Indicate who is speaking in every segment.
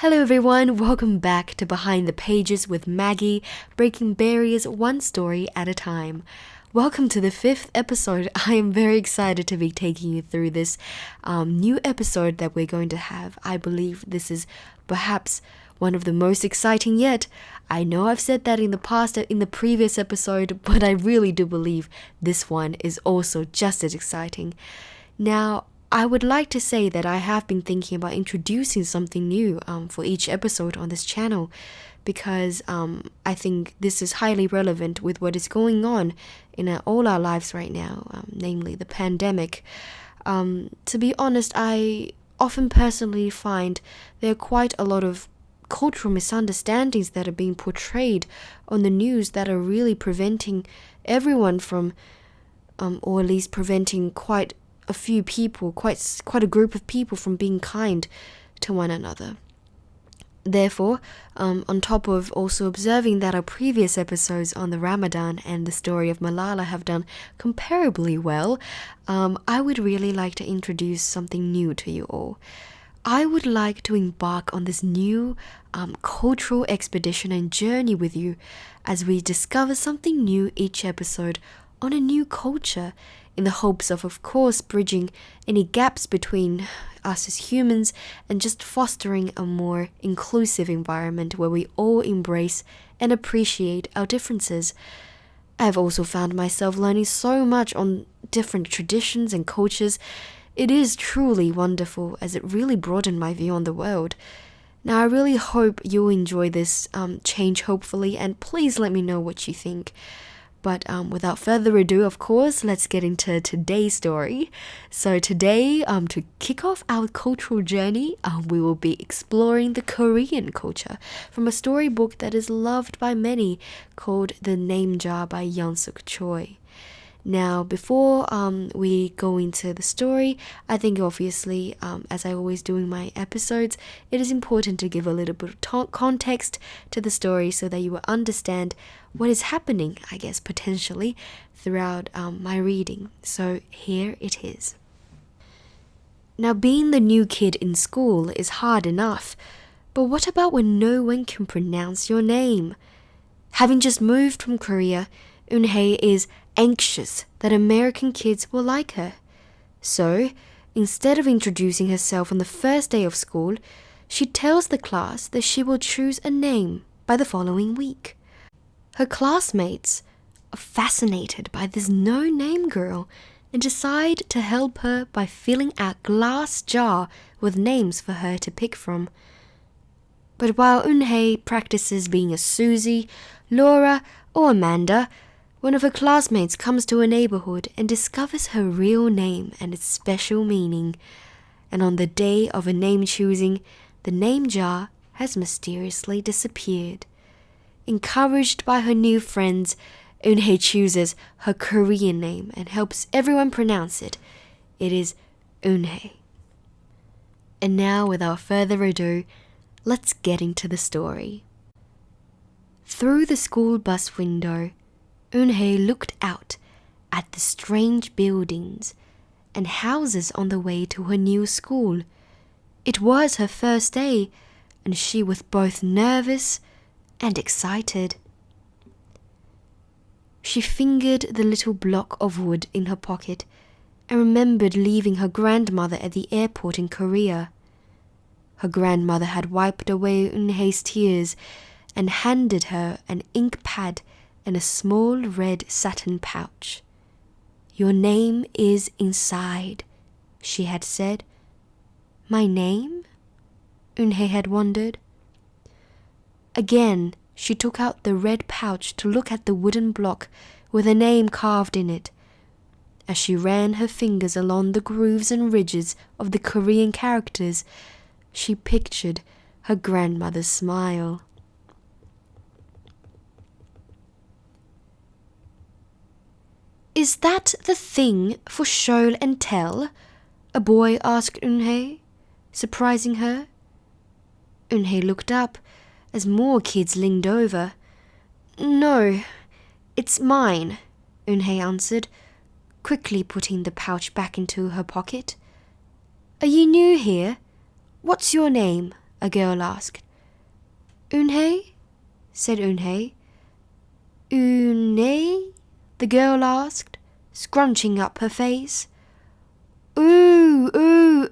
Speaker 1: Hello everyone, welcome back to Behind the Pages with Maggie, breaking barriers one story at a time. Welcome to the 5th episode. I am very excited to be taking you through this new episode that we're going to have. I believe this is perhaps one of the most exciting yet. I know I've said that in the past, in the previous episode, but I really do believe this one is also just as exciting. Now, I would like to say that I have been thinking about introducing something new for each episode on this channel because I think this is highly relevant with what is going on in all our lives right now, namely the pandemic. To be honest, I often personally find there are quite a lot of cultural misunderstandings that are being portrayed on the news that are really preventing everyone from, or at least preventing quite a few people, quite a group of people from being kind to one another. Therefore, on top of also observing that our previous episodes on the Ramadan and the story of Malala have done comparably well, I would really like to introduce something new to you all. I would like to embark on this new cultural expedition and journey with you as we discover something new each episode on a new culture, in the hopes of course, bridging any gaps between us as humans and just fostering a more inclusive environment where we all embrace and appreciate our differences. I've also found myself learning so much on different traditions and cultures. It is truly wonderful as it really broadened my view on the world. Now, I really hope you'll enjoy this change, hopefully, and please let me know what you think. But without further ado, of course, let's get into today's story. So today, to kick off our cultural journey, we will be exploring the Korean culture from a storybook that is loved by many called The Name Jar by Young-suk Choi. Now, before we go into the story, I think obviously, as I always do in my episodes, it is important to give a little bit of context to the story so that you will understand what is happening, I guess, potentially, throughout my reading. So here it is. Now, being the new kid in school is hard enough, but what about when no one can pronounce your name? Having just moved from Korea, Eun-hye is anxious that American kids will like her. So, instead of introducing herself on the first day of school, she tells the class that she will choose a name by the following week. Her classmates are fascinated by this no-name girl and decide to help her by filling a glass jar with names for her to pick from. But while Eun-hye practices being a Susie, Laura, or Amanda, one of her classmates comes to her neighborhood and discovers her real name and its special meaning. And on the day of her name choosing, the name jar has mysteriously disappeared. Encouraged by her new friends, Eun-hye chooses her Korean name and helps everyone pronounce it. It is Eun-hye. And now, without further ado, let's get into the story. Through the school bus window, Eun-hye looked out at the strange buildings and houses on the way to her new school. It was her first day, and she was both nervous and excited. She fingered the little block of wood in her pocket and remembered leaving her grandmother at the airport in Korea. Her grandmother had wiped away Eun-hye's tears and handed her an ink pad and a small red satin pouch. "Your name is inside," she had said. "My name?" Eun-hye had wondered. Again, she took out the red pouch to look at the wooden block with her name carved in it. As she ran her fingers along the grooves and ridges of the Korean characters, she pictured her grandmother's smile. "Is that the thing for show and tell?" a boy asked Eun-hye, surprising her. Eun-hye looked up as more kids leaned over. "No, it's mine," Eun-hye answered, quickly putting the pouch back into her pocket. "Are you new here? What's your name?" a girl asked. Eunhae? Said Eunhae. Eunhae? The girl asked, scrunching up her face.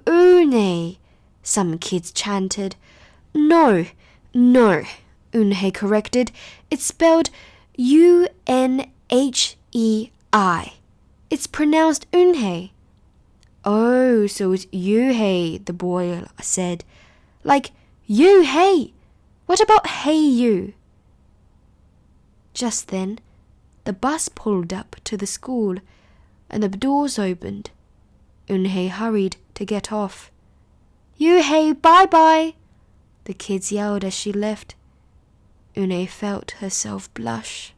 Speaker 1: Eunhae, some kids chanted. No, Eunhae corrected. It's spelled Unhei. It's pronounced Eunhae. Oh, so it's Yuhei, the boy said. Like, you, hey! What about hey you? Just then, the bus pulled up to the school, and the doors opened. Eunhae hurried to get off. Yuhei, bye-bye! The kids yelled as she left. Eunhae felt herself blush.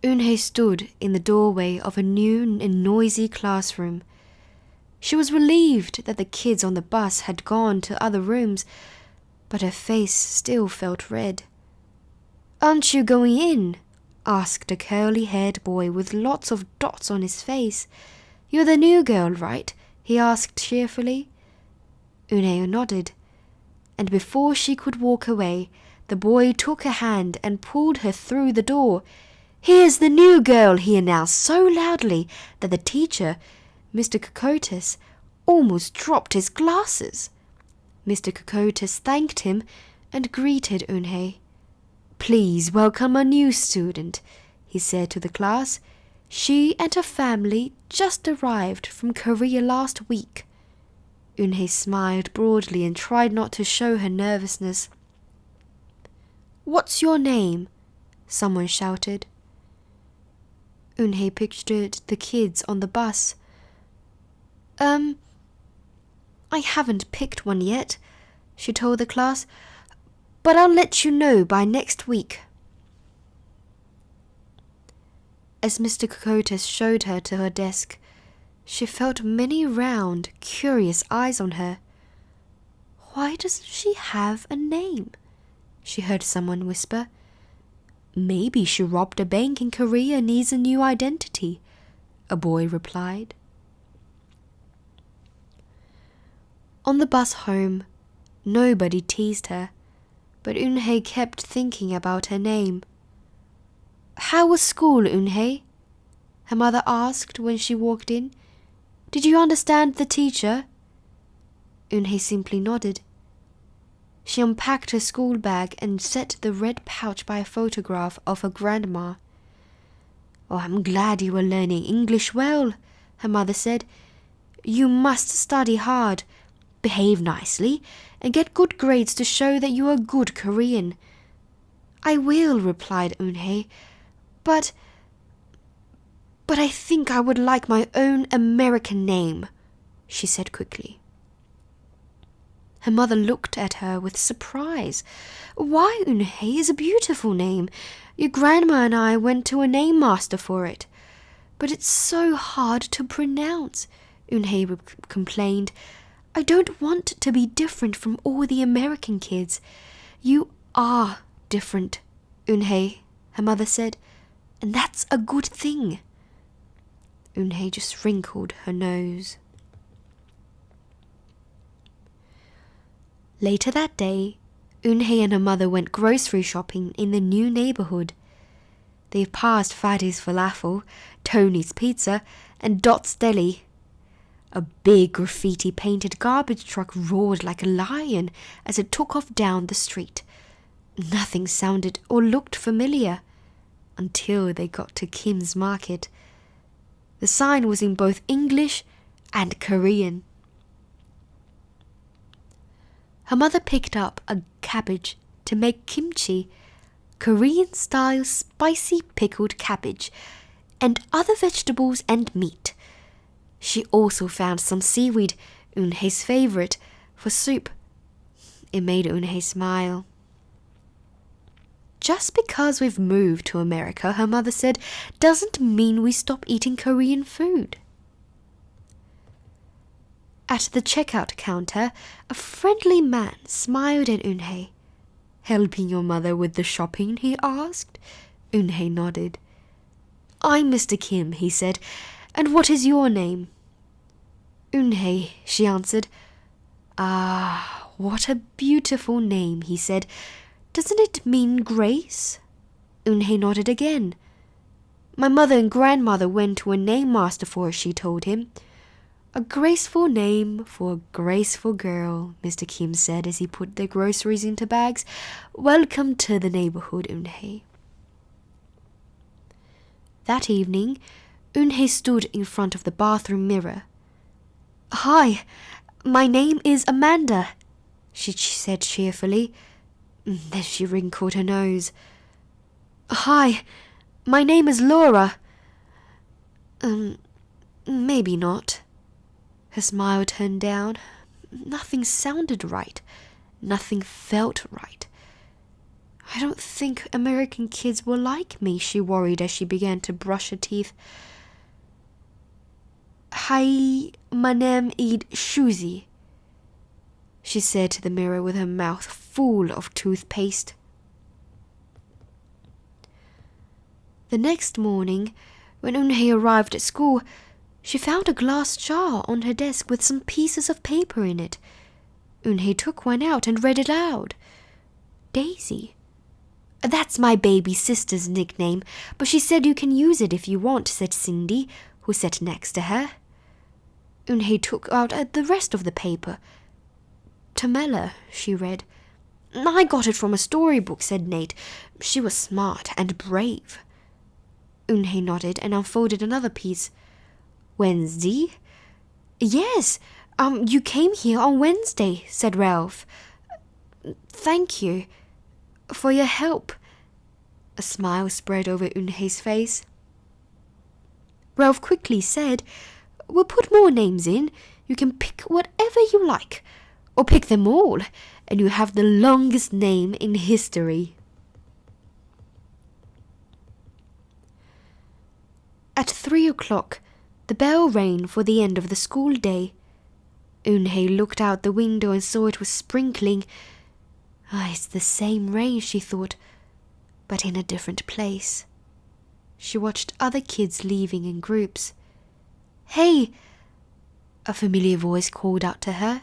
Speaker 1: Eunhae stood in the doorway of a new and noisy classroom. She was relieved that the kids on the bus had gone to other rooms, but her face still felt red. Aren't you going in? Asked a curly-haired boy with lots of dots on his face. You're the new girl, right? He asked cheerfully. Eunhae nodded, and before she could walk away, the boy took her hand and pulled her through the door. Here's the new girl, he announced so loudly that the teacher, Mr. Kokotis, almost dropped his glasses. Mr. Kokotis thanked him and greeted Eunhae. Please welcome a new student, he said to the class. She and her family just arrived from Korea last week. Eunhae smiled broadly and tried not to show her nervousness. What's your name? Someone shouted. Eunhae pictured the kids on the bus. I haven't picked one yet, she told the class, but I'll let you know by next week. As Mr. Kokotis showed her to her desk, she felt many round, curious eyes on her. Why doesn't she have a name? She heard someone whisper. Maybe she robbed a bank in Korea and needs a new identity, a boy replied. On the bus home, nobody teased her, but Eunhae kept thinking about her name. How was school, Eunhae? Her mother asked when she walked in. Did you understand the teacher? Eunhae simply nodded. She unpacked her school bag and set the red pouch by a photograph of her grandma. Oh, I'm glad you are learning English well, her mother said. You must study hard, behave nicely, and get good grades to show that you are good Korean. I will, replied Eunhae, but I think I would like my own American name, she said quickly. Her mother looked at her with surprise. Why, Eunhae is a beautiful name. Your grandma and I went to a name master for it. But it's so hard to pronounce, Eunhae complained. I don't want to be different from all the American kids. You are different, Eunhae, her mother said, and that's a good thing. Eunhae just wrinkled her nose. Later that day, Eunhae and her mother went grocery shopping in the new neighborhood. They passed Fatty's Falafel, Tony's Pizza, and Dot's Deli. A big graffiti-painted garbage truck roared like a lion as it took off down the street. Nothing sounded or looked familiar until they got to Kim's Market. The sign was in both English and Korean. Her mother picked up a cabbage to make kimchi, Korean-style spicy pickled cabbage, and other vegetables and meat. She also found some seaweed, Eunhae's favorite, for soup. It made Eunhae smile. Just because we've moved to America, her mother said, doesn't mean we stop eating Korean food. At the checkout counter, a friendly man smiled at Eunhae. Helping your mother with the shopping, he asked. Eunhae nodded. I'm Mr. Kim, he said. And what is your name? Eunhye, she answered. Ah, what a beautiful name, he said. Doesn't it mean grace? Eunhye nodded again. My mother and grandmother went to a name master for it, she told him. A graceful name for a graceful girl, Mr. Kim said as he put their groceries into bags. Welcome to the neighborhood, Eunhye. That evening, Eunhye stood in front of the bathroom mirror. Hi, my name is Amanda, she said cheerfully. Then she wrinkled her nose. Hi, my name is Laura. Maybe not. Her smile turned down. Nothing sounded right. Nothing felt right. I don't think American kids will like me, she worried as she began to brush her teeth. Hi, my name is Shuzi, she said to the mirror with her mouth full of toothpaste. The next morning, when Eunhye arrived at school, she found a glass jar on her desk with some pieces of paper in it. Eunhye took one out and read it aloud. Daisy. That's my baby sister's nickname, but she said you can use it if you want, said Cindy, who sat next to her. Eunhye took out the rest of the paper. Tamela, she read. I got it from a storybook, said Nate. She was smart and brave. Eunhye nodded and unfolded another piece. Wednesday? Yes, you came here on Wednesday, said Ralph. Thank you for your help. A smile spread over Eunhye's face. Ralph quickly said, We'll put more names in. You can pick whatever you like, or pick them all, and you have the longest name in history. At 3 o'clock, the bell rang for the end of the school day. Eunhye looked out the window and saw it was sprinkling. It's the same rain, she thought, but in a different place. She watched other kids leaving in groups. Hey! A familiar voice called out to her.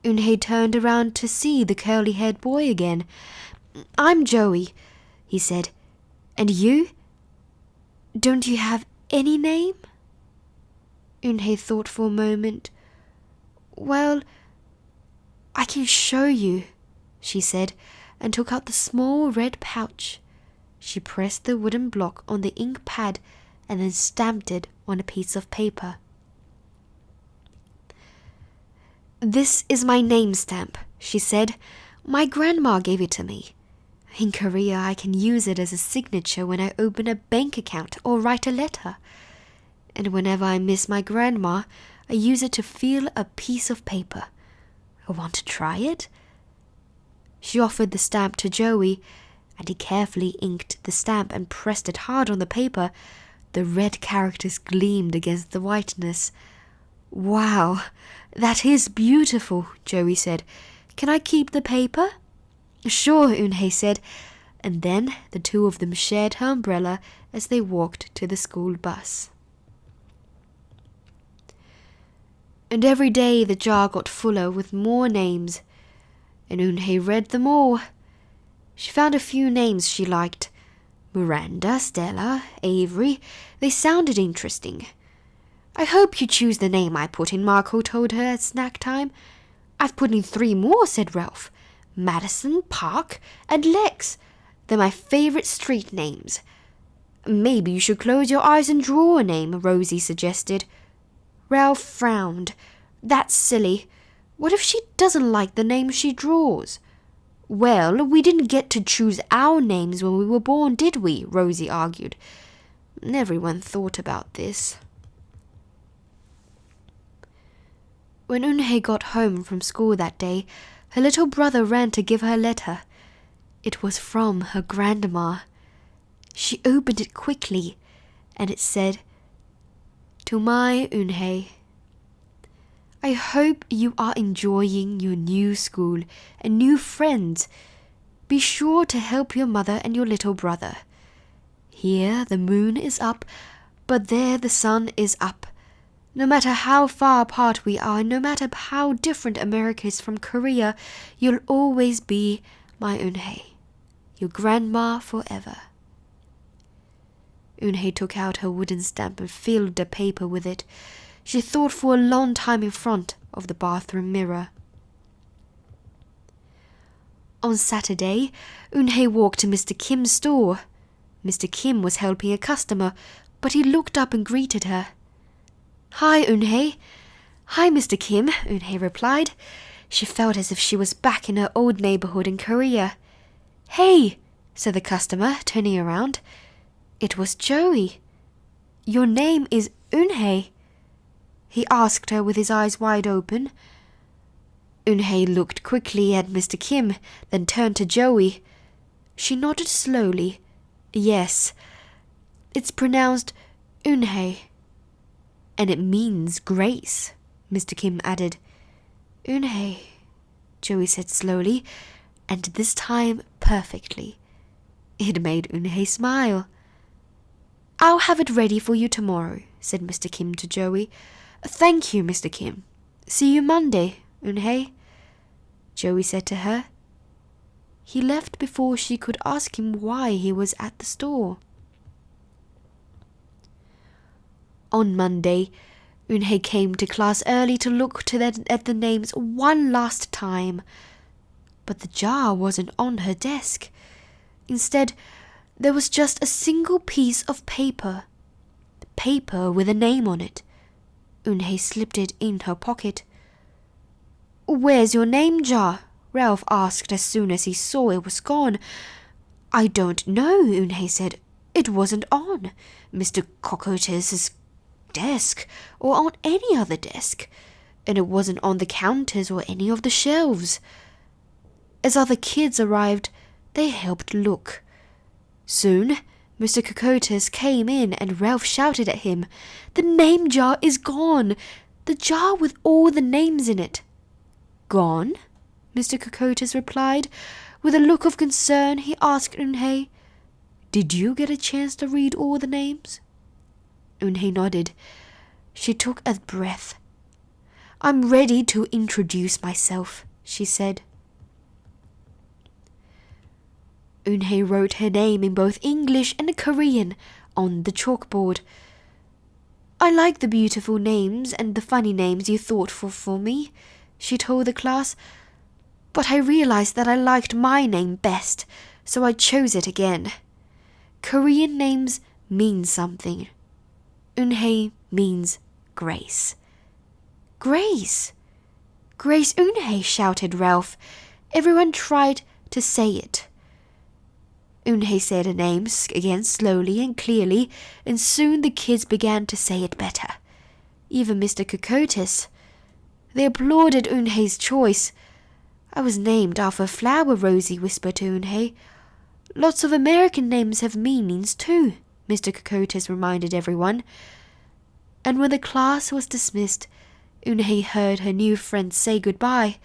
Speaker 1: Eunhye turned around to see the curly-haired boy again. I'm Joey, he said. And you? Don't you have any name? Eunhye thought for a moment. Well, I can show you, she said, and took out the small red pouch. She pressed the wooden block on the ink pad and then stamped it on a piece of paper. This is my name stamp, she said. My grandma gave it to me. In Korea, I can use it as a signature when I open a bank account or write a letter. And whenever I miss my grandma, I use it to feel a piece of paper. I want to try it? She offered the stamp to Joey, and he carefully inked the stamp and pressed it hard on the paper. The red characters gleamed against the whiteness. Wow, that is beautiful, Joey said. Can I keep the paper? Sure, Eunhye said, and then the two of them shared her umbrella as they walked to the school bus. And every day the jar got fuller with more names, and Eunhye read them all. She found a few names she liked. Miranda, Stella, Avery, they sounded interesting. I hope you choose the name I put in, Marco told her at snack time. I've put in 3 more, said Ralph. Madison, Park, and Lex. They're my favorite street names. Maybe you should close your eyes and draw a name, Rosie suggested. Ralph frowned. That's silly. What if she doesn't like the name she draws? Well, we didn't get to choose our names when we were born, did we? Rosie argued. Everyone thought about this. When Eunhye got home from school that day, her little brother ran to give her a letter. It was from her grandma. She opened it quickly, and it said, To my Eunhye, I hope you are enjoying your new school and new friends. Be sure to help your mother and your little brother. Here the moon is up, but there the sun is up. No matter how far apart we are, no matter how different America is from Korea, you'll always be my Eunhae, your grandma forever. Eunhae took out her wooden stamp and filled the paper with it. She thought for a long time in front of the bathroom mirror. On Saturday, Eunhae walked to Mr. Kim's store. Mr. Kim was helping a customer, but he looked up and greeted her. "Hi, Eunhae." "Hi, Mr. Kim," Eunhae replied. She felt as if she was back in her old neighborhood in Korea. "Hey," said the customer, turning around. It was Joey. "Your name is Eunhae?" he asked her with his eyes wide open. Eunhae looked quickly at Mr. Kim, then turned to Joey. She nodded slowly. "Yes, it's pronounced Eunhae. And it means grace," Mr. Kim added. "Eunhae," Joey said slowly, and this time perfectly. It made Eunhae smile. "I'll have it ready for you tomorrow," said Mr. Kim to Joey. "Thank you, Mr. Kim. See you Monday, Eunhae," Joey said to her. He left before she could ask him why he was at the store. On Monday, Eunhae came to class early to look at the names one last time. But the jar wasn't on her desk. Instead, there was just a single piece of paper. Paper with a name on it. Eunhae slipped it in her pocket. "Where's your name jar?" Ralph asked as soon as he saw it was gone. "I don't know," Eunhae said. "It wasn't on Mr. Cockotez's desk or on any other desk, and it wasn't on the counters or any of the shelves." As other kids arrived, they helped look. Soon, Mr. Cockotez came in and Ralph shouted at him, "The name jar is gone! The jar with all the names in it." "Gone?" Mr. Cockotez replied. With a look of concern, he asked Eunhae, "Did you get a chance to read all the names?" Eunhae nodded. She took a breath. "I'm ready to introduce myself," she said. Eunhae wrote her name in both English and Korean on the chalkboard. "I like the beautiful names and the funny names you thought for me," she told the class. "But I realized that I liked my name best, so I chose it again. Korean names mean something. Eunhae means grace." "Grace! Grace Eunhae," shouted Ralph. Everyone tried to say it. Eunhae said her name again slowly and clearly, and soon the kids began to say it better. Even Mr. Cockotez. They applauded Eunhae's choice. "I was named after a flower," Rosie whispered to Eunhae. "Lots of American names have meanings too," Mr. Cockotez reminded everyone. And when the class was dismissed, Eunhae heard her new friends say goodbye.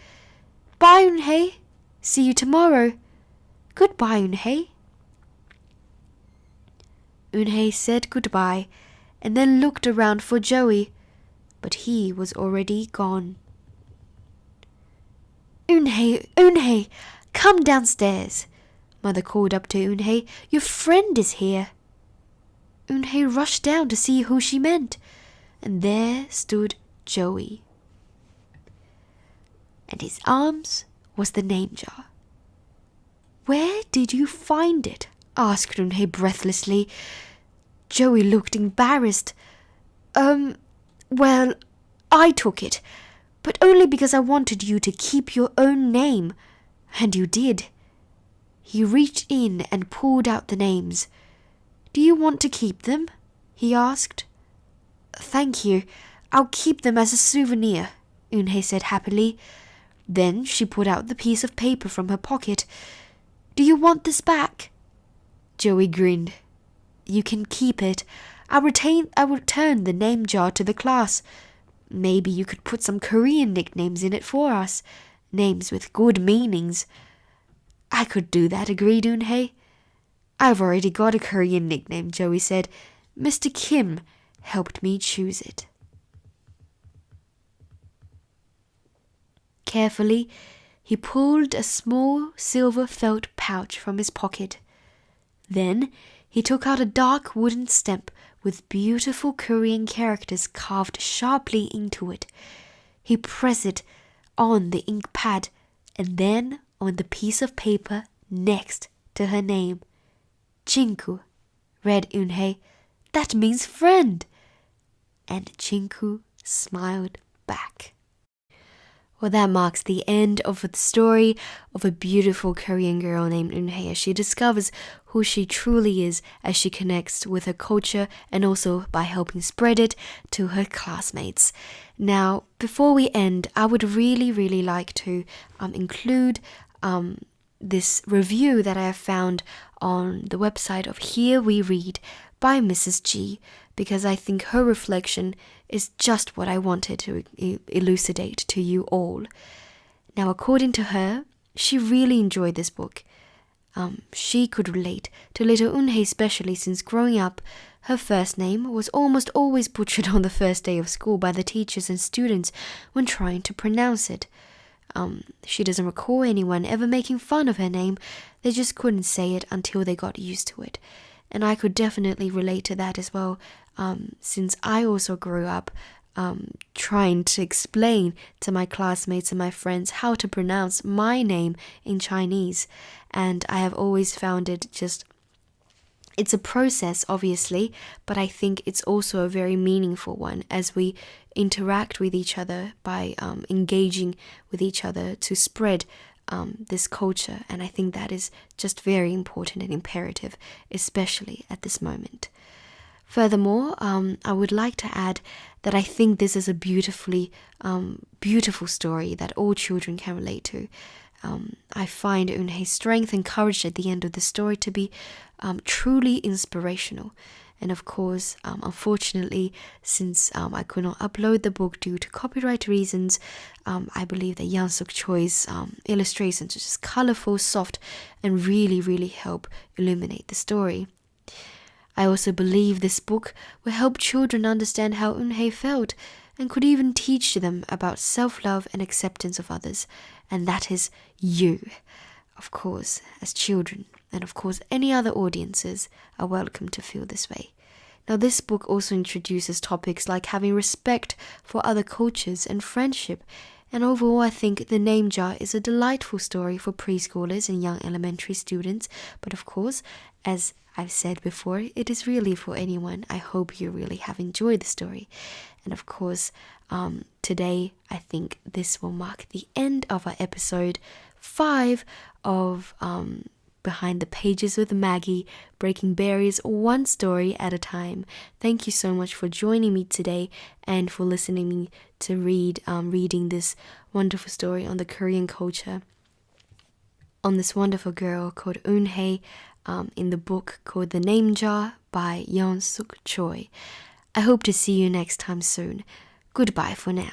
Speaker 1: "Bye, Eunhae. See you tomorrow." "Goodbye, Eunhae." Eunhae said goodbye and then looked around for Joey, but he was already gone. "Eunhae, Eunhae, come downstairs," Mother called up to Eunhae. "Your friend is here." Eunhae rushed down to see who she meant, and there stood Joey. And his arms was the name jar. "Where did you find it?" asked Eunhae breathlessly. Joey looked embarrassed. Well, I took it, but only because I wanted you to keep your own name, and you did." He reached in and pulled out the names. "Do you want to keep them?" he asked. "Thank you. I'll keep them as a souvenir," Eunhae said happily. Then she pulled out the piece of paper from her pocket. "Do you want this back?" Joey grinned. "You can keep it. I'll return the name jar to the class. Maybe you could put some Korean nicknames in it for us. Names with good meanings." "I could do that," agreed Eunhae. "I've already got a Korean nickname," Joey said. "Mr. Kim helped me choose it." Carefully, he pulled a small silver felt pouch from his pocket. Then he took out a dark wooden stamp with beautiful Korean characters carved sharply into it. He pressed it on the ink pad and then on the piece of paper next to her name. Chinku, read Eunhae. That means friend. And Chinku smiled back. Well, that marks the end of the story of a beautiful Korean girl named Eunhae as she discovers who she truly is as she connects with her culture and also by helping spread it to her classmates. Now, before we end, I would really like to include this review that I have found on the website of Here We Read by Mrs. G, because I think her reflection is just what I wanted to elucidate to you all. Now, according to her, she really enjoyed this book. She could relate to little Eunhae, especially since growing up, her first name was almost always butchered on the first day of school by the teachers and students when trying to pronounce it. She doesn't recall anyone ever making fun of her name. They just couldn't say it until they got used to it. And I could definitely relate to that as well, since I also grew up trying to explain to my classmates and my friends how to pronounce my name in Chinese. And I have always found it it's a process, obviously, but I think it's also a very meaningful one as we interact with each other by engaging with each other to spread this culture. And I think that is just very important and imperative, especially at this moment. Furthermore, I would like to add that I think this is a beautiful story that all children can relate to. I find Eunhae's strength and courage at the end of the story to be truly inspirational. And of course, unfortunately, since I could not upload the book due to copyright reasons, I believe that Yang Suk Choi's illustrations are just colorful, soft, and really help illuminate the story. I also believe this book will help children understand how Eunhae felt and could even teach them about self-love and acceptance of others. And that is you, of course, as children. And of course, any other audiences are welcome to feel this way. Now, this book also introduces topics like having respect for other cultures and friendship. And overall, I think The Name Jar is a delightful story for preschoolers and young elementary students. But of course, as I've said before, it is really for anyone. I hope you really have enjoyed the story. And of course, today, I think this will mark the end of our episode 5 of Behind the Pages with Maggie, breaking barriers one story at a time. Thank you so much for joining me today and for listening me to reading this wonderful story on the Korean culture, on this wonderful girl called Eunhae, in the book called The Name Jar by Yang Suk Choi. I hope to see you next time soon. Goodbye for now.